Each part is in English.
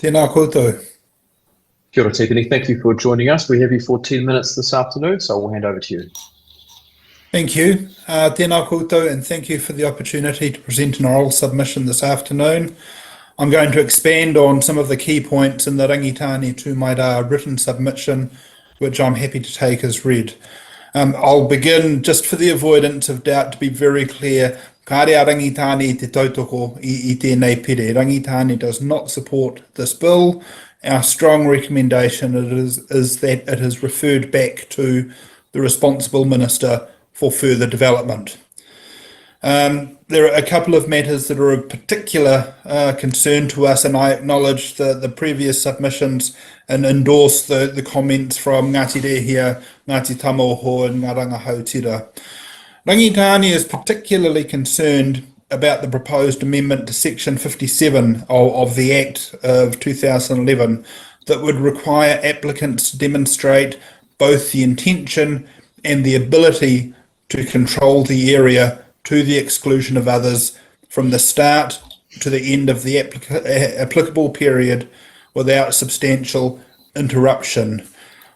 Tēnā koutou. Kia ora, Tiffany. Thank you for joining us. We have you for 10 minutes this afternoon, so we'll hand over to you. Thank you. Tēnā koutou, and thank you for the opportunity to present an oral submission this afternoon. I'm going to expand on some of the key points in the Rangitane Tūmaira written submission, which I'm happy to take as read. I'll begin, just for the avoidance of doubt, to be very clear. Kārea Rangitane te tautoko I tēnei pere. Rangitane does not support this bill. Our strong recommendation is that it is referred back to the responsible minister for further development. There are a couple of matters that are of particular concern to us, and I acknowledge the previous submissions and endorse the comments from Ngāti Rehia, Ngāti Tamoho and Ngā Rangahautira. Rangitane is particularly concerned about the proposed amendment to Section 57 of the Act of 2011 that would require applicants to demonstrate both the intention and the ability to control the area to the exclusion of others from the start to the end of the applicable period without substantial interruption.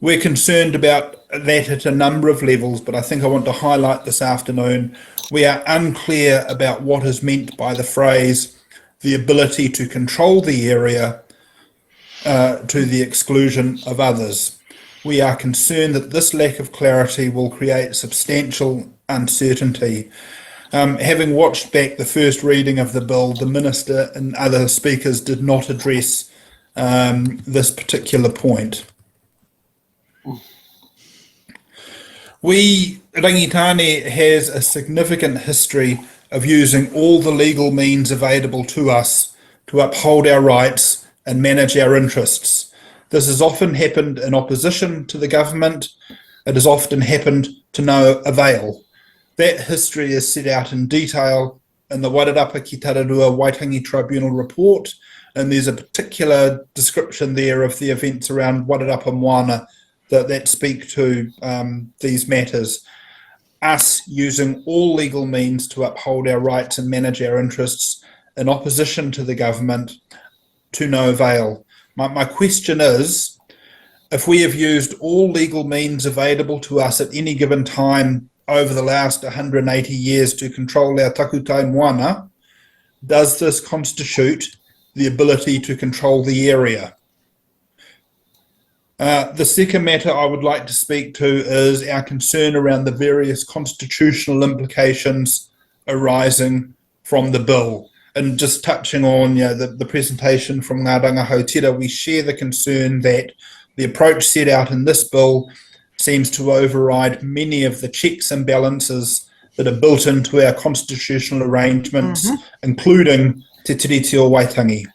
We're concerned about that at a number of levels, but I think I want to highlight this afternoon, we are unclear about what is meant by the phrase, the ability to control the area to the exclusion of others. We are concerned that this lack of clarity will create substantial uncertainty. Having watched back the first reading of the bill, the Minister and other speakers did not address this particular point. Rangitane has a significant history of using all the legal means available to us to uphold our rights and manage our interests. This has often happened in opposition to the government. It has often happened to no avail. That history is set out in detail in the Wairarapa ki Tararua Waitangi Tribunal report, and there's a particular description there of the events around Wairarapa Moana that speak to these matters. Us using all legal means to uphold our rights and manage our interests in opposition to the government to no avail. My question is, if we have used all legal means available to us at any given time over the last 180 years to control our Takutai Moana, does this constitute the ability to control the area? The second matter I would like to speak to is our concern around the various constitutional implications arising from the bill. And just touching on the presentation from Ngā Rangahautira, we share the concern that the approach set out in this bill seems to override many of the checks and balances that are built into our constitutional arrangements, including Te Tiriti o Waitangi.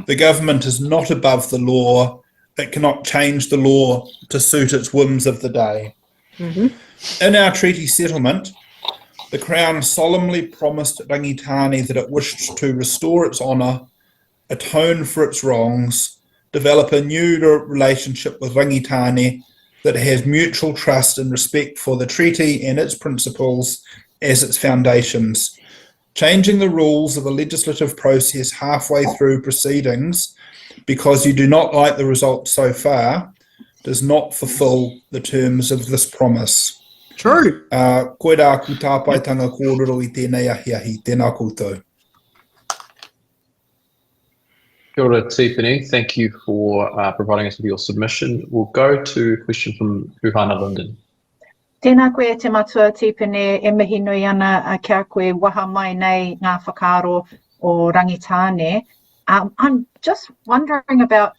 The government is not above the law. It cannot change the law to suit its whims of the day. In our treaty settlement, the Crown solemnly promised Rangitane that it wished to restore its honour, atone for its wrongs, develop a new relationship with Rangitane that has mutual trust and respect for the treaty and its principles as its foundations. Changing the rules of a legislative process halfway through proceedings because you do not like the results so far does not fulfil the terms of this promise. True. Koe rā ku tāpaitanga kōrero I tēnei ahiahi. Tēnā koutou. Kia ora, Tiffany. Thank you for providing us with your submission. We'll go to a question from Puhana Linden. Tēnā koe te matua, Tiffany, e mihi nui ana kia koe waha mai nei ngā whakaaro o Rangitane. I'm just wondering about,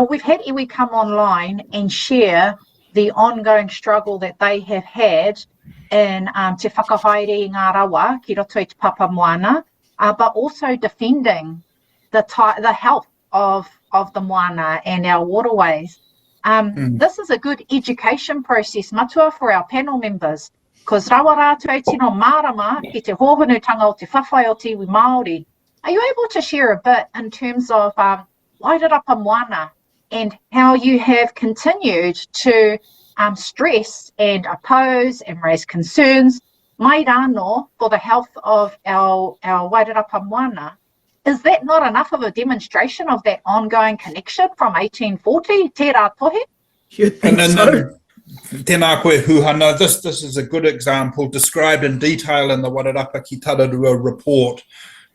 we've had iwi come online and share the ongoing struggle that they have had in te whakahaere ngā rawa, ki roto i te Papa Moana, but also defending the health of the Moana and our waterways. This is a good education process, matua, for our panel members, because rawa rātou tino mārama ki te hōhunutanga o te whawhai o te iwi Māori. Are you able to share a bit in terms of Wairarapa Moana and how you have continued to stress and oppose and raise concerns mai rāno for the health of our Wairarapa Moana is that not enough of a demonstration of that ongoing connection from 1840? Tērā tohe? You'd think so. Tēnā koe Huhana, this is a good example described in detail in the Wairarapa ki Tararua report,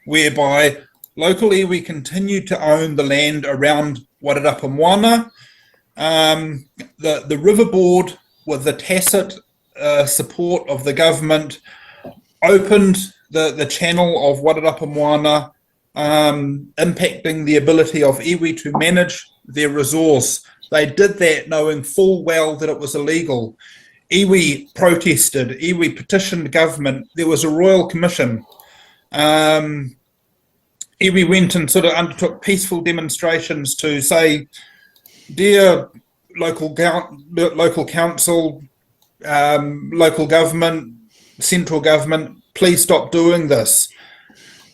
whereby locally we continue to own the land around Wairarapa Moana. The River Board, with the tacit support of the government, opened the channel of Wairarapa Moana, impacting the ability of iwi to manage their resource. They did that knowing full well that it was illegal. Iwi protested, iwi petitioned government, there was a royal commission. Iwi went and sort of undertook peaceful demonstrations to say, dear local council, local government, central government, please stop doing this.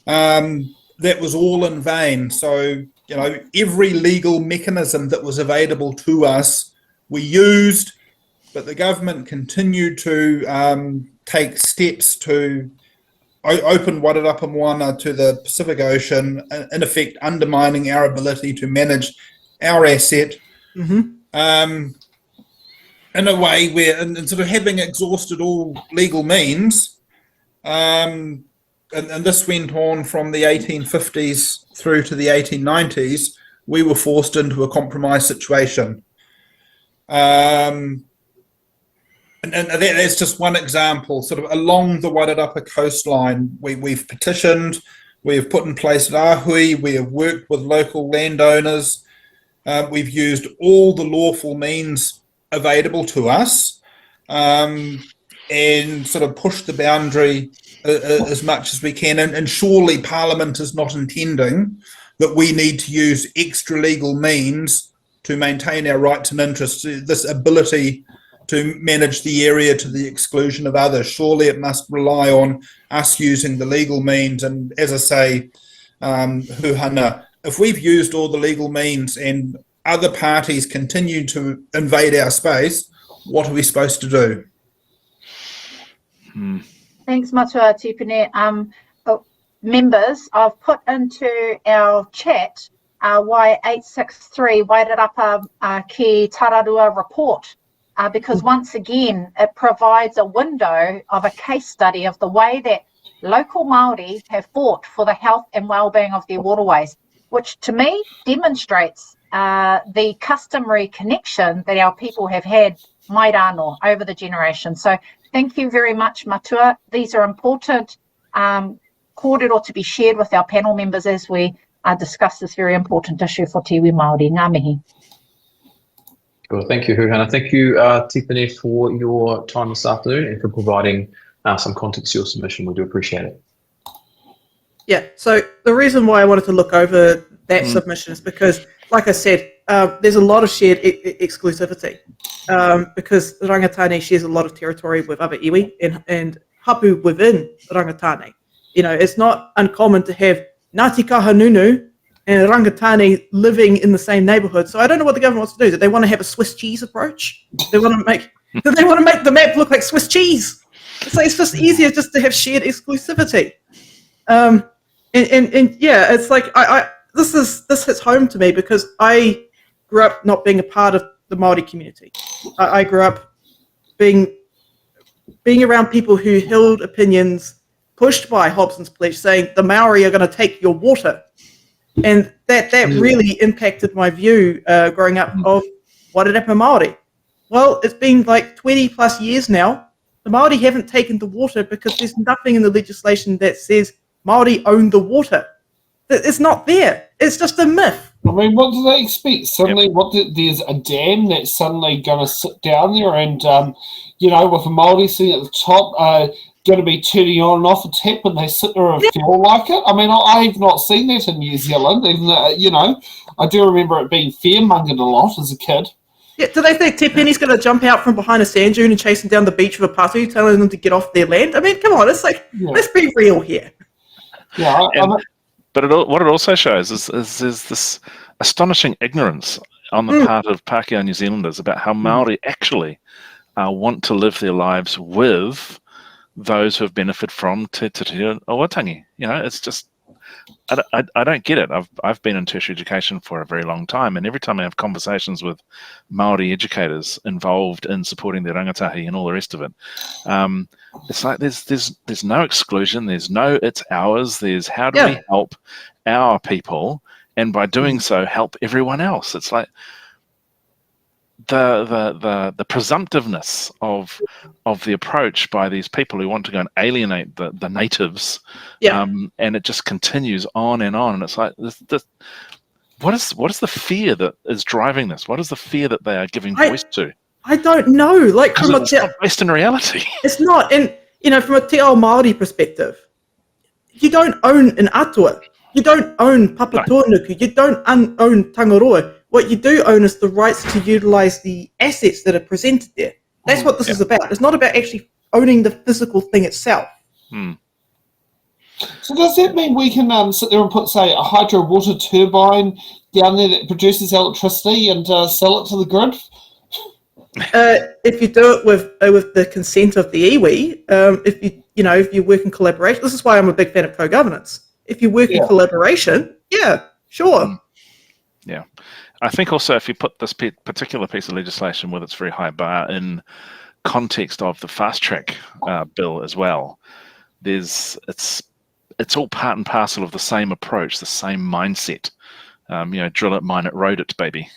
That was all in vain. So, you know, every legal mechanism that was available to us, we used, but the government continued to take steps to open Wairarapa Moana to the Pacific Ocean, in effect undermining our ability to manage our asset. Mm-hmm. In a way where, and sort of having exhausted all legal means, and this went on from the 1850s through to the 1890s, we were forced into a compromise situation. And that's just one example, sort of along the Wairarapa coastline. We've petitioned, we have put in place rāhui, we have worked with local landowners, we've used all the lawful means available to us, and sort of pushed the boundary as much as we can. And surely Parliament is not intending that we need to use extra legal means to maintain our rights and interests, this ability to manage the area to the exclusion of others. Surely it must rely on us using the legal means. And as I say, Huhana, if we've used all the legal means and other parties continue to invade our space, what are we supposed to do? Thanks, Matua Tipene. Members, I've put into our chat Y863 Wairarapa ki Tararua report, because once again it provides a window of a case study of the way that local Māori have fought for the health and well-being of their waterways, which to me demonstrates the customary connection that our people have had mai rāno over the generations. So thank you very much, Matua. These are important kōrero to be shared with our panel members as we discuss this very important issue for te iwi Māori. Ngā mihi. Well, thank you, Huhana. Thank you, Tipene, for your time this afternoon and for providing some context to your submission. We do appreciate it. Yeah, so the reason why I wanted to look over that submission is because, like I said, there's a lot of shared exclusivity because Rangatane shares a lot of territory with other iwi and hapu within Rangatane. You know, it's not uncommon to have Ngāti Kahanunu and Rangatane living in the same neighbourhood. So I don't know what the government wants to do. Do they want to have a Swiss cheese approach? Do they want to make the map look like Swiss cheese? It's just easier just to have shared exclusivity. And yeah, it's like this hits home to me because I grew up not being a part of the Māori community. I grew up being around people who held opinions pushed by Hobson's Pledge, saying the Maori are going to take your water, and that really impacted my view growing up of Wairarapa Māori. Well, it's been like 20 plus years now. The Māori haven't taken the water because there's nothing in the legislation that says Māori own the water. It's not there. It's just a myth. I mean, what do they expect? Suddenly, there's a dam that's suddenly going to sit down there and, you know, with a Māori sitting at the top, going to be turning on and off a tap and they sit there and feel like it? I mean, I've not seen that in New Zealand. Even, you know, I do remember it being fear-mongered a lot as a kid. Yeah, do they think Te Penny's going to jump out from behind a sand dune and chase them down the beach with a patu, telling them to get off their land? I mean, come on, it's like, let's be real here. Yeah, but what it also shows is this astonishing ignorance on the part of Pākehā New Zealanders about how Māori actually want to live their lives with those who have benefited from Te Tiriti o Waitangi. You know, it's just, I don't get it. I've been in tertiary education for a very long time, and every time I have conversations with Māori educators involved in supporting their rangatahi and all the rest of it, it's like there's no exclusion. There's no it's ours. There's how do we help our people, and by doing so help everyone else. It's like the presumptiveness of the approach by these people who want to go and alienate the natives, and it just continues on, and it's like what is the fear that is driving this? What is the fear that they are giving voice to? I don't know. Like from it's not based in reality. It's not, and from a te ao Māori perspective, you don't own an atua, you don't own Papatūānuku, you don't own Tangaroa. What you do own is the rights to utilise the assets that are presented there. That's what this is about. It's not about actually owning the physical thing itself. So does that mean we can sit there and put, say, a hydro water turbine down there that produces electricity and sell it to the grid? If you do it with the consent of the iwi, if you work in collaboration, this is why I'm a big fan of co-governance. If you work in collaboration, sure. Yeah. I think also if you put this particular piece of legislation with its very high bar in context of the fast track bill as well, it's all part and parcel of the same approach, the same mindset. Drill it, mine it, road it, baby.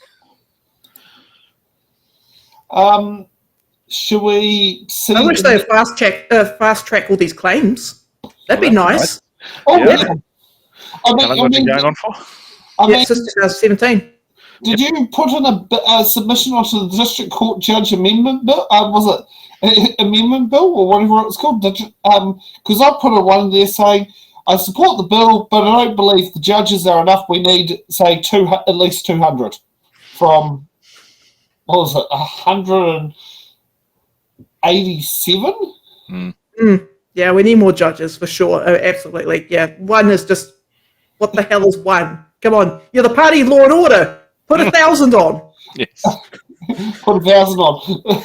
Should we see? I wish they fast track all these claims. That'd be nice. Oh, yeah. I How long have you been going on for? Since 2017. Did you put in a submission onto the District Court Judge Amendment Bill? Was it Amendment Bill or whatever it was called? Because I put a one there saying I support the bill, but I don't believe the judges are enough. We need, say, at least 200 from, what was it, 187? Yeah, we need more judges for sure. Oh, absolutely. Yeah, one is just, what the hell is one? Come on, you're the party Law and Order. Put 1,000 on. Yes. Put 1,000 on.